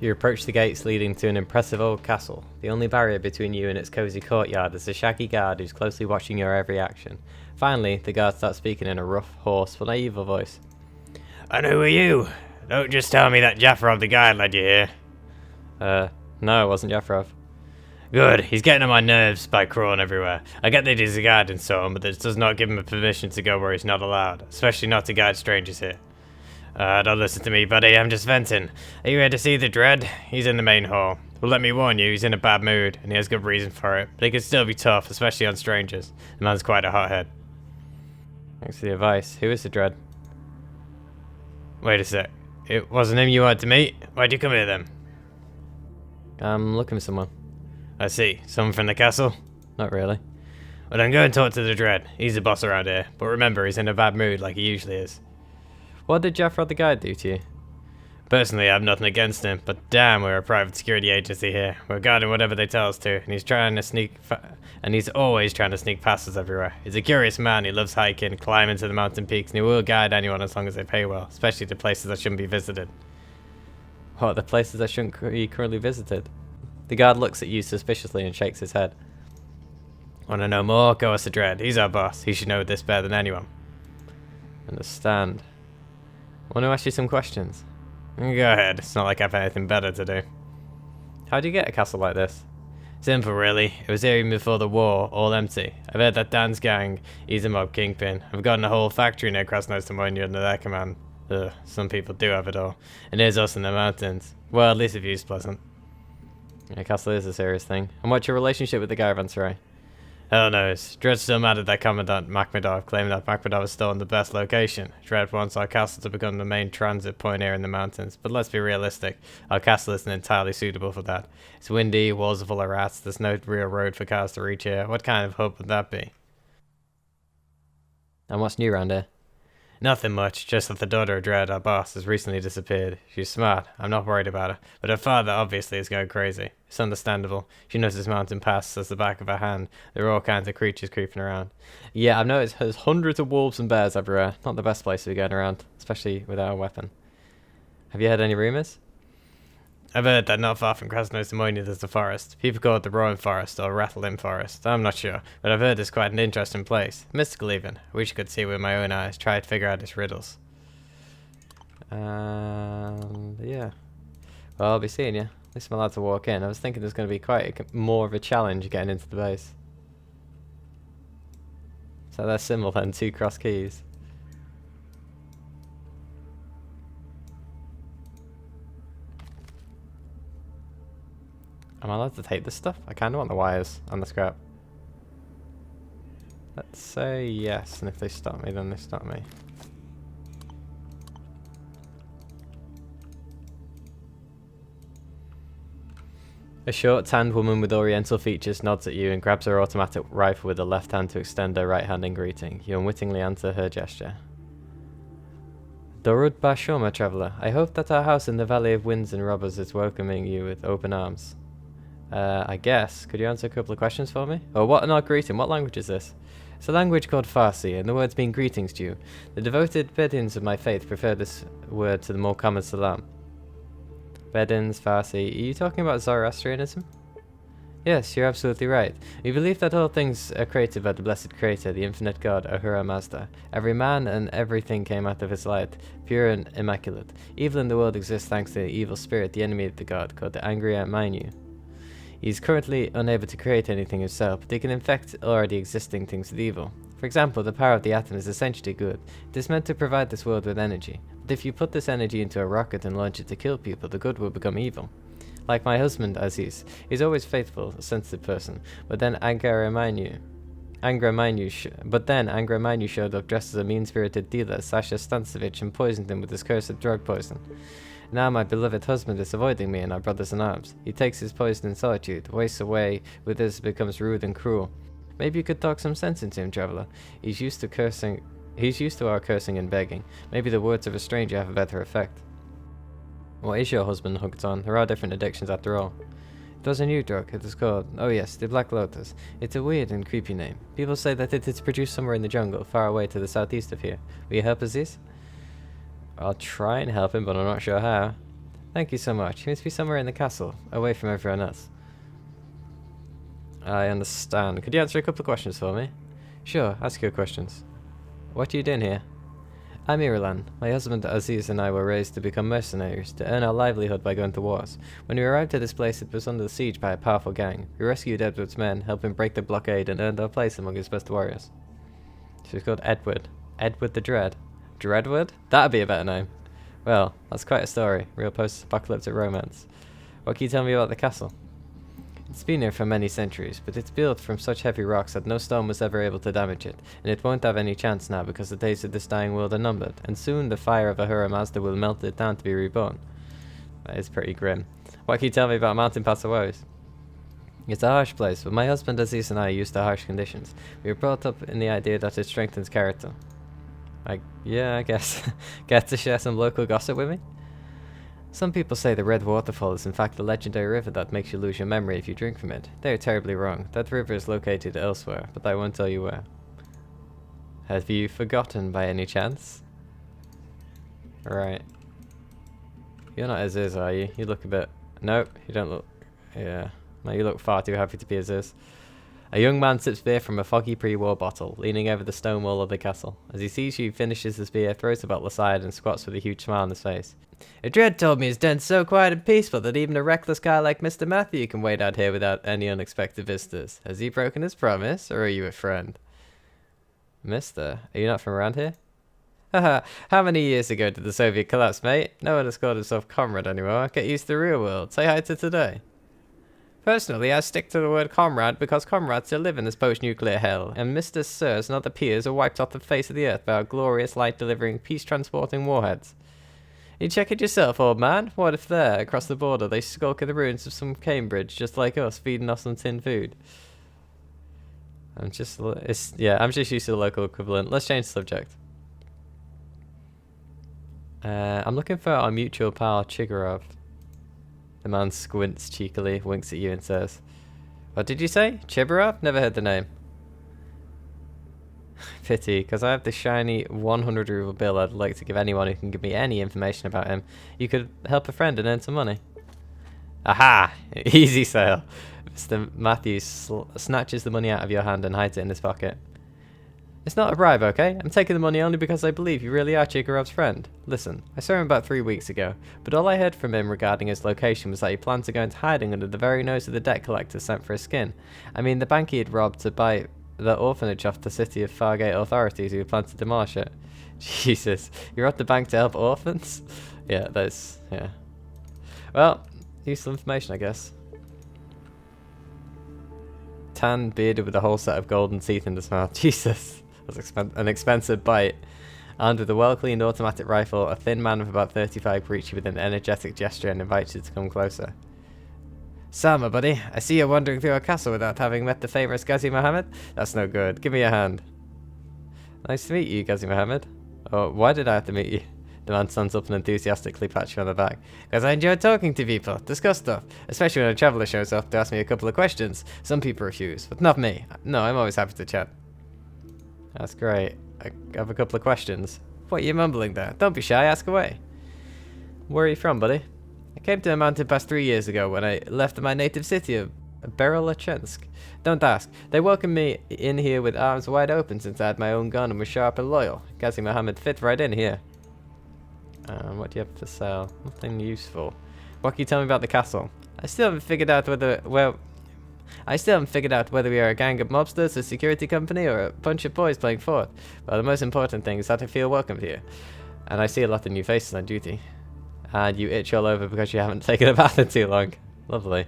You approach the gates leading to an impressive old castle. The only barrier between you and its cosy courtyard is a shaggy guard who's closely watching your every action. Finally, the guard starts speaking in a rough, hoarse, but evil voice. And who are you? Don't just tell me that Jafrov the guide led you here. No, it wasn't Jafrov. Good, he's getting on my nerves by crawling everywhere. I get that he's a guide and so on, but this does not give him a permission to go where he's not allowed, especially not to guide strangers here. Don't listen to me, buddy, I'm just venting. Are you here to see the Dread? He's in the main hall. Well, let me warn you, he's in a bad mood, and he has good reason for it, but he can still be tough, especially on strangers. The man's quite a hothead. Thanks for the advice. Who is the Dread? Wait a sec. It wasn't him you wanted to meet? Why'd you come here then? I'm looking for someone. I see. Someone from the castle? Not really. Well, then go and talk to the Dread. He's the boss around here, but remember, he's in a bad mood like he usually is. What did Jafrod the guide do to you? Personally, I have nothing against him, but damn, we're a private security agency here. We're guarding whatever they tell us to, and he's always trying to sneak past us everywhere. He's a curious man. He loves hiking, climbing to the mountain peaks, and he will guide anyone as long as they pay well, especially to places that shouldn't be visited. What, the places that shouldn't be currently visited? The guard looks at you suspiciously and shakes his head. Want to know more? Go ask the Dread. He's our boss. He should know this better than anyone. Understand. Want to ask you some questions? Go ahead. It's not like I've anything better to do. How do you get a castle like this? Simple, really. It was here even before the war, all empty. I've heard that Dan's gang, he's a mob kingpin. I've gotten a whole factory near Krasnostamonia under their command. Some people do have it all. And here's us in the mountains. Well, at least the view's pleasant. A castle is a serious thing. And what's your relationship with the Caravanserai? Hell knows. Dread's still mad at that Commandant Makhmedov, claiming that Makhmedov has stolen the best location. Dread wants our castle to become the main transit point here in the mountains, but let's be realistic. Our castle isn't entirely suitable for that. It's windy, walls are full of rats, there's no real road for cars to reach here. What kind of hub would that be? And what's new around here? Nothing much, just that the daughter of Dread, our boss, has recently disappeared. She's smart, I'm not worried about her, but her father obviously is going crazy. It's understandable. She knows this mountain pass as the back of her hand. There are all kinds of creatures creeping around. Yeah, I've noticed there's hundreds of wolves and bears everywhere. Not the best place to be going around, especially without a weapon. Have you heard any rumors? I've heard that not far from Krasnostamonia there's a forest. People call it the Roaring Forest or Rattling Forest. I'm not sure, but I've heard it's quite an interesting place. Mystical even. I wish I could see it with my own eyes, try to figure out its riddles. Yeah. Well, I'll be seeing you. At least I'm allowed to walk in. I was thinking there's going to be quite more of a challenge getting into the base. So that's symbol then, 2 cross keys. Am I allowed to take this stuff? I kind of want the wires and the scrap. Let's say yes, and if they stop me, then they stop me. A short, tanned woman with oriental features nods at you and grabs her automatic rifle with the left hand to extend her right hand in greeting. You unwittingly answer her gesture. Dorud Bashoma, traveller. I hope that our house in the Valley of Winds and Robbers is welcoming you with open arms. I guess. Could you answer a couple of questions for me? Oh, what an odd greeting. What language is this? It's a language called Farsi, and the words mean greetings to you. The devoted Bedouins of my faith prefer this word to the more common salam. Bedouins, Farsi. Are you talking about Zoroastrianism? Yes, you're absolutely right. We believe that all things are created by the blessed Creator, the infinite God, Ahura Mazda. Every man and everything came out of his light, pure and immaculate. Evil in the world exists thanks to the evil spirit, the enemy of the God, called the Angry Mainu. He is currently unable to create anything himself, but he can infect already existing things with evil. For example, the power of the atom is essentially good. It is meant to provide this world with energy. But if you put this energy into a rocket and launch it to kill people, the good will become evil. Like my husband Aziz, he's always faithful, a sensitive person, but then Angra Mainyu showed up dressed as a mean-spirited dealer, Sasha Stancevich, and poisoned him with his cursed drug poison. Now my beloved husband is avoiding me and our brothers in arms. He takes his poison in solitude, wastes away with this, becomes rude and cruel. Maybe you could talk some sense into him, traveller. He's used to our cursing and begging. Maybe the words of a stranger have a better effect. What is your husband hooked on? There are different addictions after all. It was a new drug. It is called, oh yes, the Black Lotus. It's a weird and creepy name. People say that it is produced somewhere in the jungle, far away to the southeast of here. Will you help us this? I'll try and help him, but I'm not sure how. Thank you so much. He must be somewhere in the castle, away from everyone else. I understand. Could you answer a couple of questions for me? Sure, ask your questions. What are you doing here? I'm Irulan. My husband Aziz and I were raised to become mercenaries, to earn our livelihood by going to wars. When we arrived at this place, it was under siege by a powerful gang. We rescued Edward's men, helped him break the blockade, and earned our place among his best warriors. So he's called Edward. Edward the Dread. Dreadward? That'd be a better name. Well, that's quite a story. Real post-apocalyptic romance. What can you tell me about the castle? It's been here for many centuries, but it's built from such heavy rocks that no stone was ever able to damage it, and it won't have any chance now because the days of this dying world are numbered, and soon the fire of Ahura Mazda will melt it down to be reborn. That is pretty grim. What can you tell me about Mountain Pass of Woes? It's a harsh place, but my husband Aziz and I are used to harsh conditions. We were brought up in the idea that it strengthens character. Yeah, I guess. Get to share some local gossip with me? Some people say the Red Waterfall is in fact a legendary river that makes you lose your memory if you drink from it. They are terribly wrong. That river is located elsewhere, but I won't tell you where. Have you forgotten by any chance? Right. You're not Aziz, are you? You look a bit... Nope, you don't look... Yeah. No, you look far too happy to be Aziz. A young man sips beer from a foggy pre-war bottle, leaning over the stone wall of the castle. As he sees you, he finishes his beer, throws the bottle aside, and squats with a huge smile on his face. A Dread told me it's done so quiet and peaceful that even a reckless guy like Mr. Matthew can wait out here without any unexpected visitors. Has he broken his promise, or are you a friend? Mister, are you not from around here? Haha, how many years ago did the Soviet collapse, mate? No one has called himself comrade anymore. Get used to the real world. Say hi to today. Personally, I stick to the word comrade because comrades still live in this post-nuclear hell, and Mr. Sirs and other peers are wiped off the face of the earth by our glorious, light-delivering, peace-transporting warheads. You check it yourself, old man. What if there, across the border, they skulk in the ruins of some Cambridge, just like us, feeding us on tin food? I'm just used to the local equivalent. Let's change the subject. I'm looking for our mutual pal, Chigurov. The man squints cheekily, winks at you and says, "What did you say? Chibarov? Never heard the name." Pity, because I have this shiny 100 ruble bill I'd like to give anyone who can give me any information about him. You could help a friend and earn some money. Aha! Easy sale. Mr. Matthews snatches the money out of your hand and hides it in his pocket. It's not a bribe, okay? I'm taking the money only because I believe you really are Chigarov's friend. Listen, I saw him about 3 weeks ago, but all I heard from him regarding his location was that he planned to go into hiding under the very nose of the debt collector sent for his skin. I mean, the bank he had robbed to buy the orphanage off the city of Fargate authorities who planned to demolish it. Jesus, you robbed the bank to help orphans? Yeah. Well, useful information, I guess. Tan, bearded with a whole set of golden teeth in his mouth. Jesus. That's an expensive bite. Armed with a well-cleaned automatic rifle, a thin man of about 35 greets you with an energetic gesture and invites you to come closer. Salma, buddy, I see you're wandering through our castle without having met the famous Ghazi Mohammed. That's no good. Give me a hand. Nice to meet you, Ghazi Mohammed. Oh, why did I have to meet you? The man stands up and enthusiastically pats you on the back. Because I enjoy talking to people, discuss stuff, especially when a traveller shows up to ask me a couple of questions. Some people refuse, but not me. No, I'm always happy to chat. That's great. I have a couple of questions. What are you mumbling there? Don't be shy, ask away. Where are you from, buddy? I came to the mountain pass 3 years ago when I left my native city of Berolachensk. Don't ask. They welcomed me in here with arms wide open since I had my own gun and was sharp and loyal. Ghazi Mohammed fit right in here. What do you have to sell? Nothing useful. What can you tell me about the castle? I still haven't figured out whether we are a gang of mobsters, a security company, or a bunch of boys playing Fort. But the most important thing is that I feel welcomed here. And I see a lot of new faces on duty. And you itch all over because you haven't taken a bath in too long. Lovely.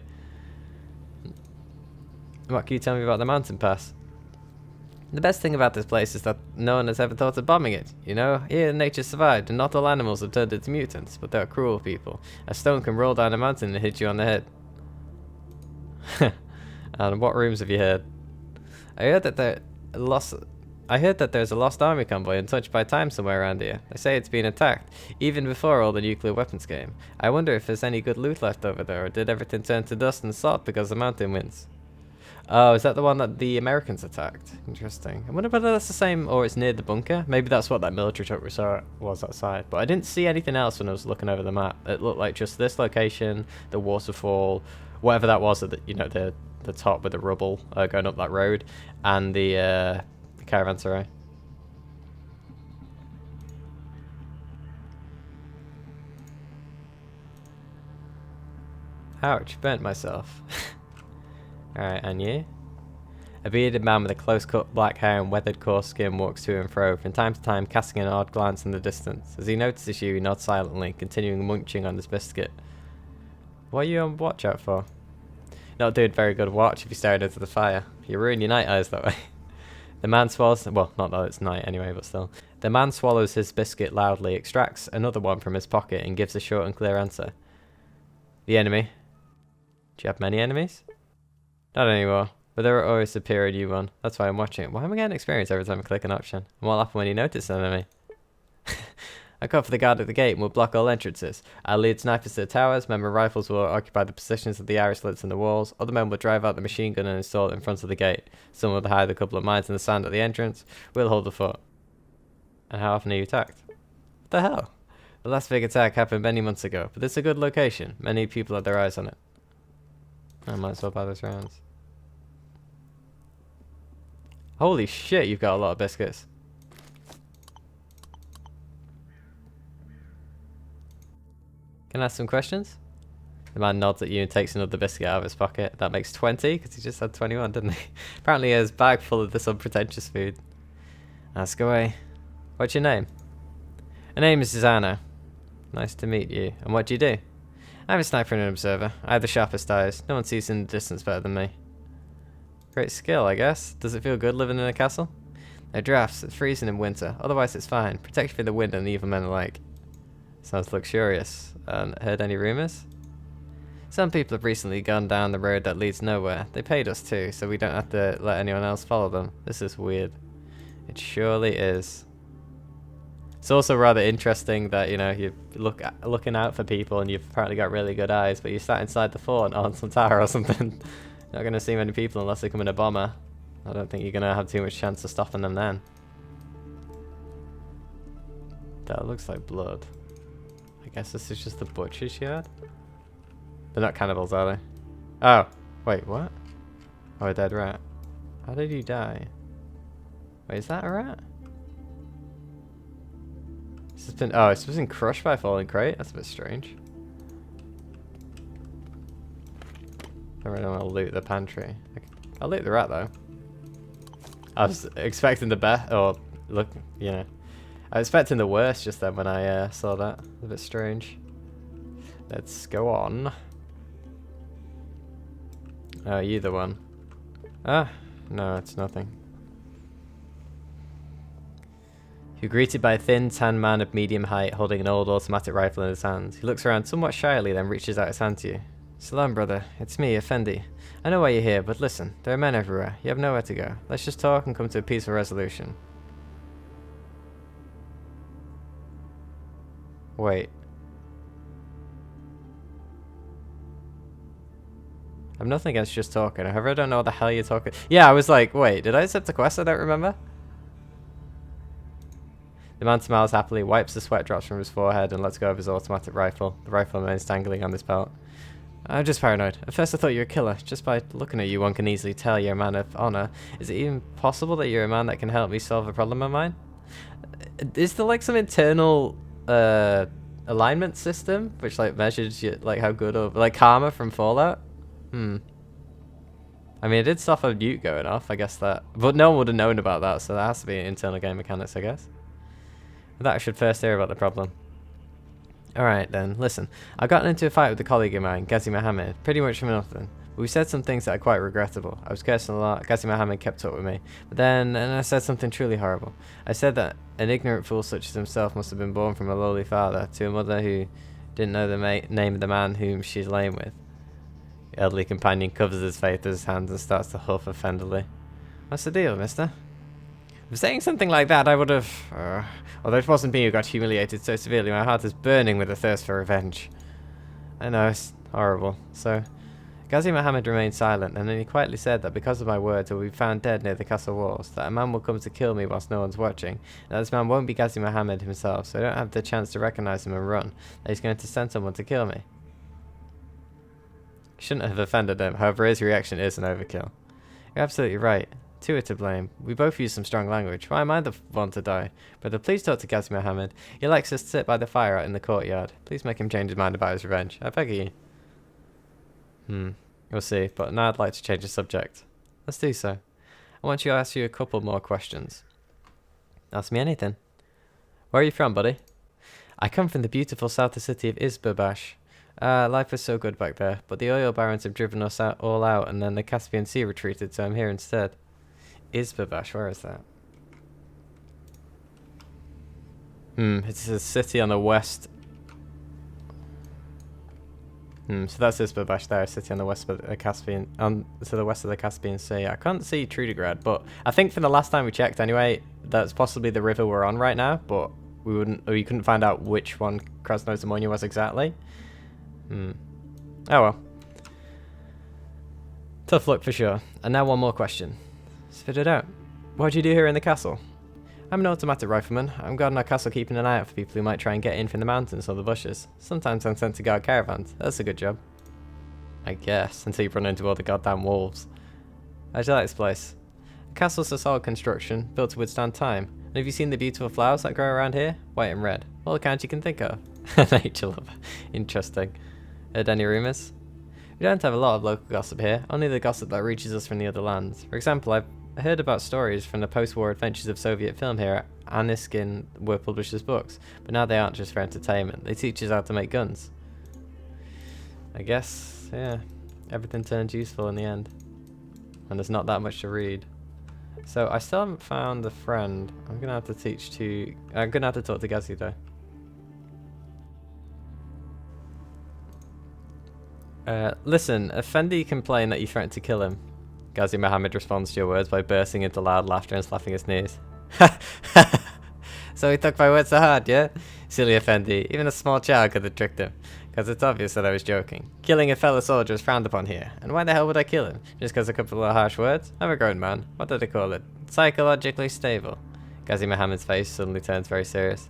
What can you tell me about the mountain pass? The best thing about this place is that no one has ever thought of bombing it. You know, here nature survived, and not all animals have turned into mutants, but they're cruel people. A stone can roll down a mountain and hit you on the head. And what rooms have you heard? I heard that there's a lost army convoy untouched by time somewhere around here. They say it's been attacked, even before all the nuclear weapons came. I wonder if there's any good loot left over there, or did everything turn to dust and salt because the mountain winds? Oh, is that the one that the Americans attacked? Interesting. I wonder whether that's the same or it's near the bunker. Maybe that's what that military truck we saw was outside. But I didn't see anything else when I was looking over the map. It looked like just this location, the waterfall, whatever that was at the, you know, the top with the rubble going up that road, and the caravanserai. Ouch, burnt myself. Alright, and you? A bearded man with a close-cut black hair and weathered coarse skin walks to and fro, from time to time casting an odd glance in the distance. As he notices you, he nods silently, continuing munching on his biscuit. What are you on watch out for? Not doing very good watch if you're staring into the fire. You ruin your night eyes that way. The man swallows... Well, not that it's night anyway, but still. The man swallows his biscuit loudly, extracts another one from his pocket, and gives a short and clear answer. The enemy. Do you have many enemies? Not anymore, but there will always appear a new one. That's why I'm watching it. Why am I getting experience every time I click an option? And what'll happen when you notice an enemy? I call for the guard at the gate and will block all entrances. I'll lead snipers to the towers. Men with rifles will occupy the positions of the arrow slits in the walls. Other men will drive out the machine gun and install it in front of the gate. Some will hide a couple of mines in the sand at the entrance. We'll hold the fort. And how often are you attacked? What the hell? The last big attack happened many months ago, but it's a good location. Many people had their eyes on it. I might as well buy those rounds. Holy shit, you've got a lot of biscuits. Can I ask some questions? The man nods at you and takes another biscuit out of his pocket. That makes 20, because he just had 21, didn't he? Apparently he has a bag full of this unpretentious food. Ask away. What's your name? My name is Susanna. Nice to meet you. And what do you do? I'm a sniper and an observer. I have the sharpest eyes. No one sees in the distance better than me. Great skill, I guess. Does it feel good living in a castle? No drafts. It's freezing in winter. Otherwise it's fine. Protection from the wind and evil men alike. Sounds luxurious. Heard any rumours? Some people have recently gone down the road that leads nowhere. They paid us too, so we don't have to let anyone else follow them. This is weird. It surely is. It's also rather interesting that, you know, you're looking out for people and you've apparently got really good eyes, but you're sat inside the fort on some tower or something. Not going to see many people unless they come in a bomber. I don't think you're going to have too much chance of stopping them then. That looks like blood. I guess this is just the butcher's yard? They're not cannibals, are they? Oh, wait, what? Oh, a dead rat. How did he die? Wait, is that a rat? It's been, oh, it's been crushed by a falling crate? That's a bit strange. I really want to loot the pantry. I'll loot the rat though. I was expecting the best, or look, you know. I was expecting the worst just then when I saw that. A bit strange. Let's go on. Oh, you the one. Ah, no, it's nothing. You're greeted by a thin, tan man of medium height holding an old automatic rifle in his hand. He looks around somewhat shyly, then reaches out his hand to you. Salam, brother. It's me, Effendi. I know why you're here, but listen, there are men everywhere. You have nowhere to go. Let's just talk and come to a peaceful resolution. Wait. I'm nothing against just talking. However, I don't know what the hell you're talking. Yeah, I was like, wait, did I accept a quest? I don't remember. The man smiles happily, wipes the sweat drops from his forehead, and lets go of his automatic rifle. The rifle remains dangling on his belt. I'm just paranoid. At first I thought you were a killer. Just by looking at you, one can easily tell you're a man of honor. Is it even possible that you're a man that can help me solve a problem of mine? Is there like some internal alignment system which like measures you, like how good or like karma from Fallout? I mean, it did stop a nuke going off. I guess that, but no one would have known about that, so that has to be internal game mechanics, I guess. That I should first hear about the problem. Alright then, listen. I got into a fight with a colleague of mine, Ghazi Mohammed, pretty much from nothing. But we said some things that are quite regrettable. I was cursing a lot, Ghazi Mohammed kept up with me. But then, and I said something truly horrible. I said that an ignorant fool such as himself must have been born from a lowly father to a mother who didn't know the name of the man whom she's laying with. The elderly companion covers his face with his hands and starts to huff offendedly. What's the deal, mister? If saying something like that, I would have... although it wasn't me who got humiliated so severely, my heart is burning with a thirst for revenge. I know, it's horrible. So, Ghazi Muhammad remained silent, and then he quietly said that because of my words I will be found dead near the castle walls, that a man will come to kill me whilst no one's watching, that this man won't be Ghazi Muhammad himself, so I don't have the chance to recognize him and run, that he's going to send someone to kill me. Shouldn't have offended him, however his reaction is an overkill. You're absolutely right. Two are to blame. We both use some strong language. Why am I the one to die? Brother, please talk to Ghazi Muhammad. He likes us to sit by the fire out in the courtyard. Please make him change his mind about his revenge. I beg of you. We'll see, but now I'd like to change the subject. Let's do so. I want to ask you a couple more questions. Ask me anything. Where are you from, buddy? I come from the beautiful southern city of Izbabash. Life was so good back there, but the oil barons have driven us all out, and then the Caspian Sea retreated, so I'm here instead. Izbabash, where is that? It's a city on the west. So that's Izbabash there, a city on the west of the Caspian, to the west of the Caspian Sea. I can't see Dreadward, but I think from the last time we checked anyway, that's possibly the river we're on right now, but we couldn't find out which one Krasnozamonia was exactly. Oh well. Tough luck for sure. And now one more question. Spit it out. What do you do here in the castle? I'm an automatic rifleman. I'm guarding our castle, keeping an eye out for people who might try and get in from the mountains or the bushes. Sometimes I'm sent to guard caravans. That's a good job. I guess, until you run into all the goddamn wolves. How'd you like this place? The castle's a solid construction, built to withstand time. And have you seen the beautiful flowers that grow around here? White and red. All the kinds you can think of. Nature lover. Interesting. Heard any rumours? We don't have a lot of local gossip here, only the gossip that reaches us from the other lands. For example, I've heard about stories from the post-war adventures of Soviet film here. Aniskin were publishers' books, but now they aren't just for entertainment. They teach us how to make guns. I guess, yeah, everything turns useful in the end. And there's not that much to read. So I still haven't found the friend. I'm gonna have to talk to Ghazi though. Listen, Effendi complained that you threatened to kill him. Ghazi Muhammad responds to your words by bursting into loud laughter and slapping his knees. So he took my words to heart, yeah? Silly Effendi, even a small child could have tricked him. Because it's obvious that I was joking. Killing a fellow soldier is frowned upon here. And why the hell would I kill him? Just because a couple of harsh words? I'm a grown man. What did I call it? Psychologically stable. Ghazi Muhammad's face suddenly turns very serious.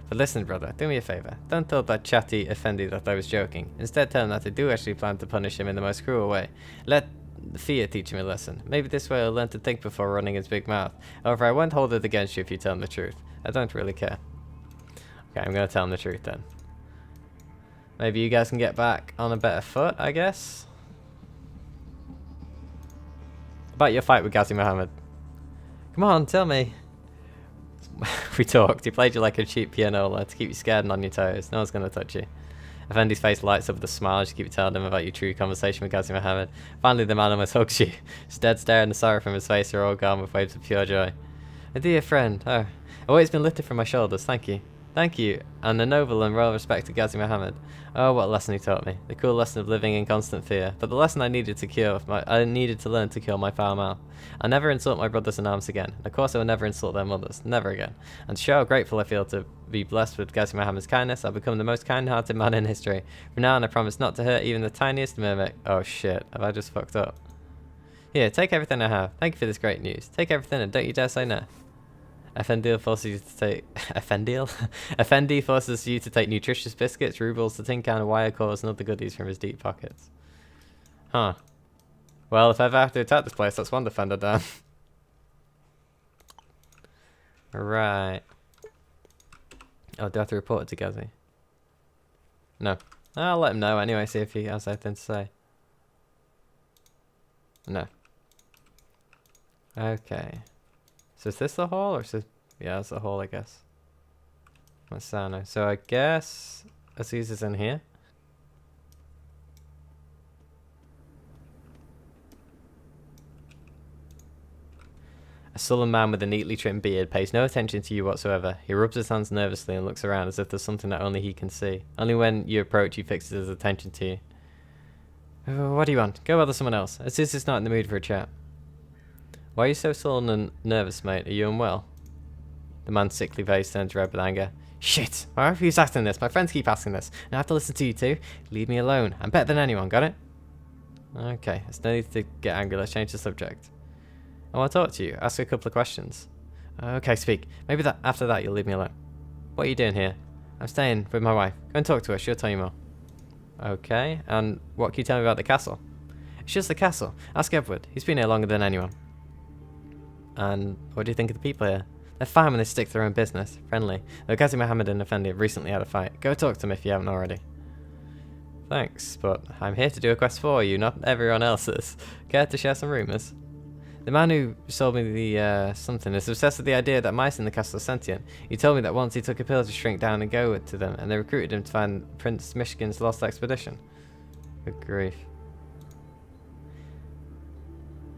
But listen, brother, do me a favour. Don't tell that chatty Effendi that I was joking. Instead, tell him that I do actually plan to punish him in the most cruel way. Let fear teach him a lesson. Maybe this way he'll learn to think before running his big mouth. However, I won't hold it against you if you tell him the truth. I don't really care. Okay, I'm going to tell him the truth then. Maybe you guys can get back on a better foot, I guess? About your fight with Ghazi Muhammad. Come on, tell me. We talked. He played you like a cheap pianola to keep you scared and on your toes. No one's going to touch you. Effendi's face lights up with a smile as you keep telling him about your true conversation with Ghazi Muhammad. Finally, the man almost hugs you. His dead stare and the sorrow from his face are all gone with waves of pure joy. My dear friend, oh, a weight's been lifted from my shoulders, thank you. Thank you, and a noble and royal respect to Ghazi Muhammad. Oh, what a lesson he taught me. The cool lesson of living in constant fear. But the lesson I needed to learn to kill my foul mouth. I'll never insult my brothers in arms again. Of course I will never insult their mothers. Never again. And to show how grateful I feel to be blessed with Ghazi Muhammad's kindness, I'll become the most kind-hearted man in history. From now on I promise not to hurt even the tiniest mimic. Oh shit, have I just fucked up? Here, take everything I have. Thank you for this great news. Take everything and don't you dare say no. Effendi forces you to take Effendi forces you to take nutritious biscuits, rubles, the tin can, wire cores, and other goodies from his deep pockets. Huh. Well, if I ever have to attack this place, that's one defender down. Right. Oh, do I have to report it to Ghazi? No. I'll let him know anyway, see if he has anything to say. No. Okay. So is this the hall, or is this... Yeah, it's the hall, I guess. What's that now? So I guess Aziz is in here. A sullen man with a neatly trimmed beard pays no attention to you whatsoever. He rubs his hands nervously and looks around as if there's something that only he can see. Only when you approach he fixes his attention to you. What do you want? Go bother someone else. Aziz is not in the mood for a chat. Why are you so sullen and nervous, mate? Are you unwell? The man's sickly face turns red with anger. Shit! Why are you asking this? My friends keep asking this, and I have to listen to you too. Leave me alone. I'm better than anyone, got it? Okay, there's no need to get angry. Let's change the subject. I want to talk to you. Ask a couple of questions. Okay, speak. Maybe that after that you'll leave me alone. What are you doing here? I'm staying with my wife. Go and talk to her. She'll tell you more. Okay, and what can you tell me about the castle? It's just the castle. Ask Edward. He's been here longer than anyone. And what do you think of the people here? They're fine when they stick to their own business. Friendly. Though Ghazi Mohammed and Effendi have recently had a fight. Go talk to them if you haven't already. Thanks, but I'm here to do a quest for you, not everyone else's. Care to share some rumours? The man who sold me the something is obsessed with the idea that mice in the castle are sentient. He told me that once he took a pill to shrink down and go to them, and they recruited him to find Prince Michigan's lost expedition. Good grief.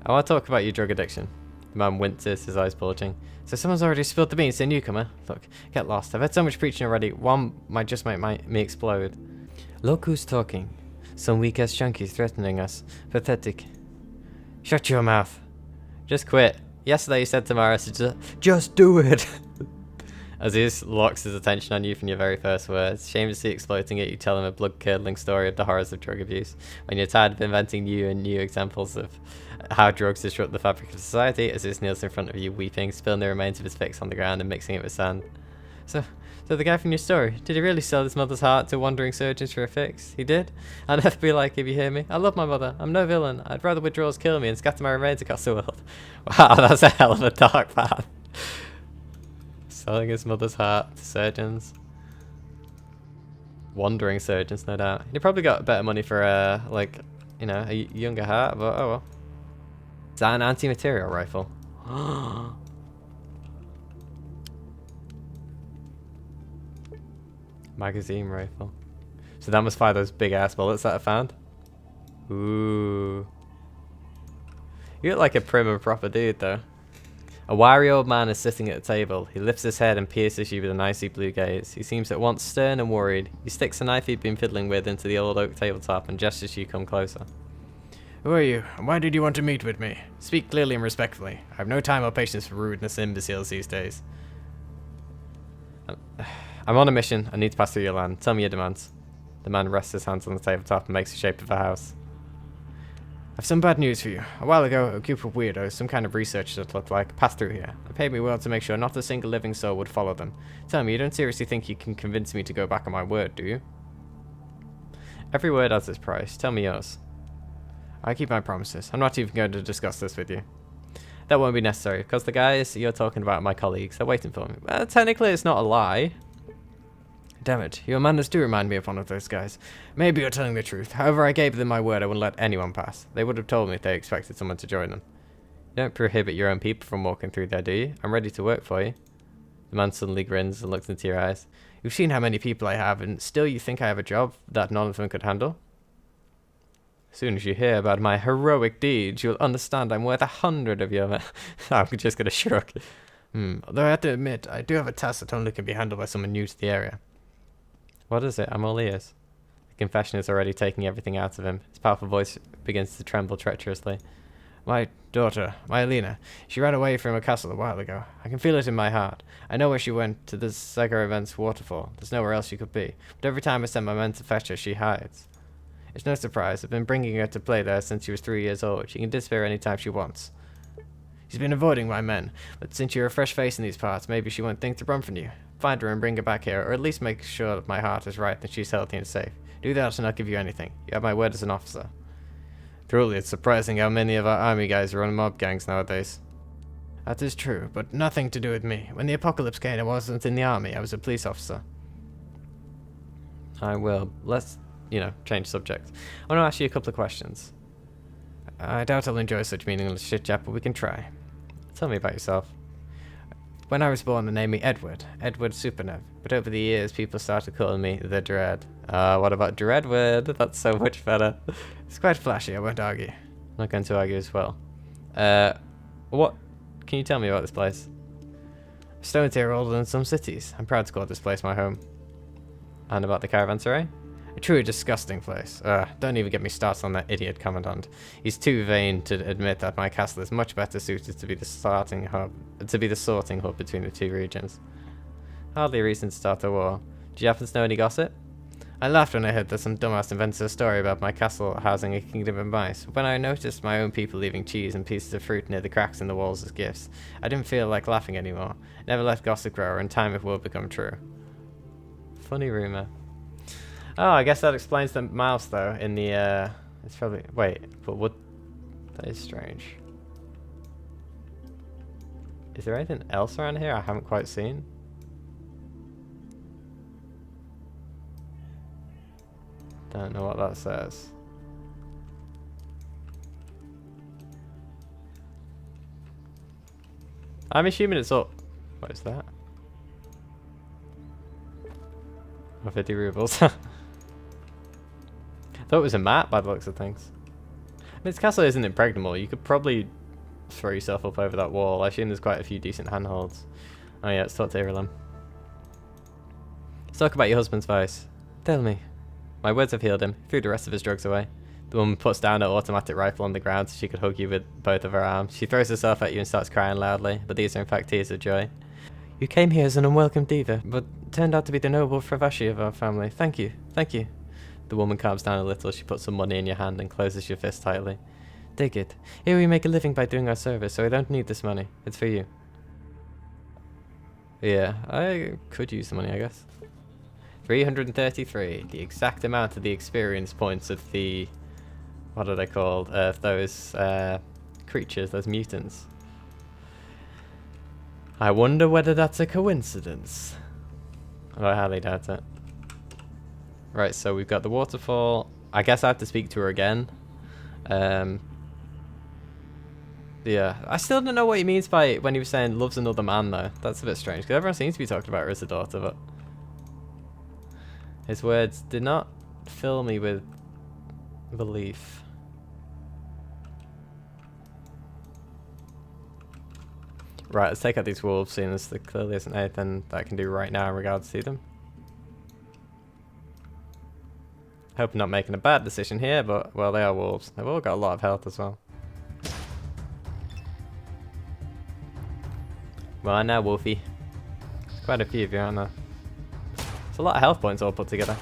I want to talk about your drug addiction. The man winces, his eyes bulging. So someone's already spilled the beans to a newcomer? Look, get lost. I've had so much preaching already, one might just make me explode. Look who's talking. Some weak-ass junkie threatening us. Pathetic. Shut your mouth. Just quit. Yesterday you said to Maris, just do it. As he locks his attention on you from your very first words, shamelessly exploiting it, you tell him a blood-curdling story of the horrors of drug abuse. When you're tired of inventing new and new examples of how drugs disrupt the fabric of society, as he kneels in front of you, weeping, spilling the remains of his fix on the ground and mixing it with sand. So the guy from your story, did he really sell his mother's heart to wandering surgeons for a fix? He did? I'd have to be like, if you hear me. I love my mother. I'm no villain. I'd rather withdrawals kill me and scatter my remains across the world. Wow, that's a hell of a dark path. Selling his mother's heart to surgeons. Wandering surgeons, no doubt. He probably got better money for, like, you know, a younger heart, but oh well. Is that an anti-material rifle? Magazine rifle. So that must fire those big ass bullets that I found. Ooh. You look like a prim and proper dude though. A wiry old man is sitting at a table. He lifts his head and pierces you with an icy blue gaze. He seems at once stern and worried. He sticks a knife he'd been fiddling with into the old oak tabletop and gestures you come closer. Who are you, and why did you want to meet with me? Speak clearly and respectfully. I have no time or patience for rudeness and imbeciles these days. I'm on a mission. I need to pass through your land. Tell me your demands. The man rests his hands on the tabletop and makes the shape of a house. I've some bad news for you. A while ago, a group of weirdos, some kind of researchers it looked like, passed through here. They paid me well to make sure not a single living soul would follow them. Tell me, you don't seriously think you can convince me to go back on my word, do you? Every word has its price. Tell me yours. I keep my promises. I'm not even going to discuss this with you. That won't be necessary, because the guys you're talking about are my colleagues. They're waiting for me. Well, technically, it's not a lie. Damn it, your manners do remind me of one of those guys. Maybe you're telling the truth. However, I gave them my word I wouldn't let anyone pass. They would have told me if they expected someone to join them. You don't prohibit your own people from walking through there, do you? I'm ready to work for you. The man suddenly grins and looks into your eyes. You've seen how many people I have, and still you think I have a job that none of them could handle? As soon as you hear about my heroic deeds, you'll understand I'm worth 100 of your... I'm just going to shrug. Although I have to admit, I do have a task that only can be handled by someone new to the area. What is it? I'm all ears. The confession is already taking everything out of him. His powerful voice begins to tremble treacherously. My daughter, my Alina, she ran away from a castle a while ago. I can feel it in my heart. I know where she went, to the Sagar-Events waterfall. There's nowhere else she could be. But every time I send my men to fetch her, she hides. It's no surprise. I've been bringing her to play there since she was 3 years old. She can disappear any time she wants. She's been avoiding my men, but since you're a fresh face in these parts, maybe she won't think to run from you. Find her and bring her back here, or at least make sure that my heart is right and she's healthy and safe. Do that and I'll give you anything. You have my word as an officer. Truly, it's surprising how many of our army guys run mob gangs nowadays. That is true, but nothing to do with me. When the apocalypse came, I wasn't in the army. I was a police officer. I will. Let's, change subject. I want to ask you a couple of questions. I doubt I'll enjoy such meaningless chit-chat, but we can try. Tell me about yourself. When I was born, they named me Edward Supernev. But over the years, people started calling me the Dread. What about Dreadward? That's so much better. It's quite flashy, I won't argue. I'm not going to argue as well. What can you tell me about this place? Stones here are older than some cities. I'm proud to call this place my home. And about the caravanserai? A truly disgusting place. Don't even get me started on that idiot commandant. He's too vain to admit that my castle is much better suited to be the sorting hub between the two regions. Hardly a reason to start a war. Do you happen to know any gossip? I laughed when I heard that some dumbass invented a story about my castle housing a kingdom of mice. When I noticed my own people leaving cheese and pieces of fruit near the cracks in the walls as gifts, I didn't feel like laughing anymore. Never let gossip grow, or in time it will become true. Funny rumour. Oh, I guess that explains the mouse, though, in the, it's probably... Wait, but what... That is strange. Is there anything else around here I haven't quite seen? Don't know what that says. I'm assuming it's up. What is that? Oh, 50 rubles. I thought it was a map by the looks of things. I mean, this castle isn't impregnable. You could probably throw yourself up over that wall. I assume there's quite a few decent handholds. Oh yeah, let's talk to Ireland. Let's talk about your husband's vice. Tell me. My words have healed him. Threw the rest of his drugs away. The woman puts down her automatic rifle on the ground so she could hug you with both of her arms. She throws herself at you and starts crying loudly, but these are in fact tears of joy. You came here as an unwelcome diva, but turned out to be the noble Fravashi of our family. Thank you. Thank you. The woman calms down a little. She puts some money in your hand and closes your fist tightly. Take it. Here we make a living by doing our service, so I don't need this money. It's for you. Yeah, I could use the money, I guess. 333, the exact amount of the experience points of the, what are they called, those creatures, those mutants. I wonder whether that's a coincidence. I highly doubt it. Right, so we've got the waterfall. I guess I have to speak to her again. Yeah, I still don't know what he means by when he was saying loves another man, though. That's a bit strange, because everyone seems to be talking about her as a daughter, but his words did not fill me with belief. Right, let's take out these wolves, seeing as there clearly isn't anything that I can do right now in regards to them. Hope I'm not making a bad decision here, but, well, they are wolves. They've all got a lot of health as well. Well, now, Wolfie. Quite a few of you, aren't there? It's a lot of health points all put together.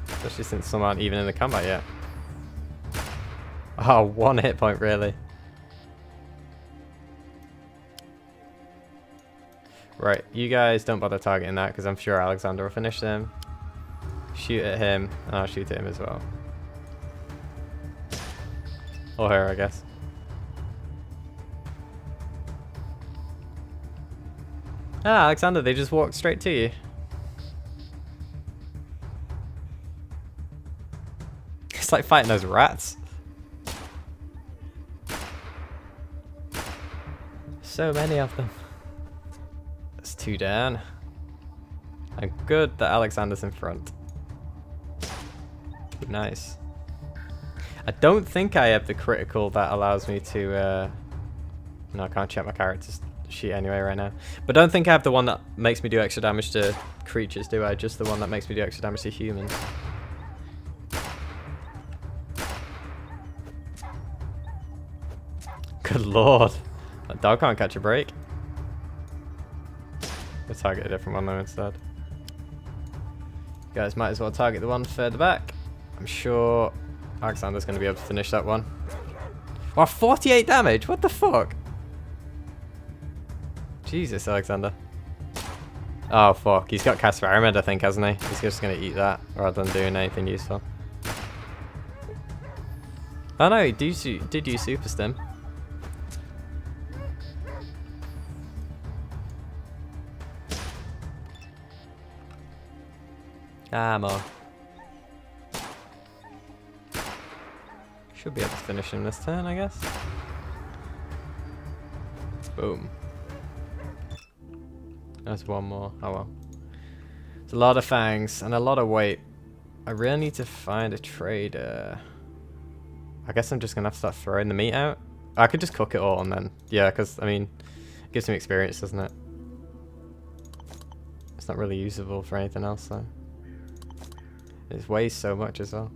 Especially since some aren't even in the combat yet. Oh, 1 hit point, really? Right, you guys don't bother targeting that, because I'm sure Alexander will finish them. Shoot at him, and I'll shoot at him as well. Or her, I guess. Ah, Alexander, they just walked straight to you. It's like fighting those rats. So many of them. That's 2 down. I'm good that Alexander's in front. Nice. I don't think I have the critical that allows me to... No, I can't check my character's sheet anyway right now. But I don't think I have the one that makes me do extra damage to creatures, do I? Just the one that makes me do extra damage to humans. Good lord. That dog can't catch a break. We'll target a different one though instead. You guys might as well target the one further back. I'm sure Alexander's going to be able to finish that one. Wow, 48 damage? What the fuck? Jesus, Alexander. Oh fuck, he's got cast Pyramid, I think, hasn't he? He's just going to eat that rather than doing anything useful. Oh no, he did use Super Stim. Ammo. Should be able to finish him this turn, I guess. Boom. There's one more. Oh well. It's a lot of fangs and a lot of weight. I really need to find a trader. I guess I'm just gonna have to start throwing the meat out. I could just cook it all and then, yeah, because I mean, it gives me experience, doesn't it? It's not really usable for anything else though. It weighs so much as well.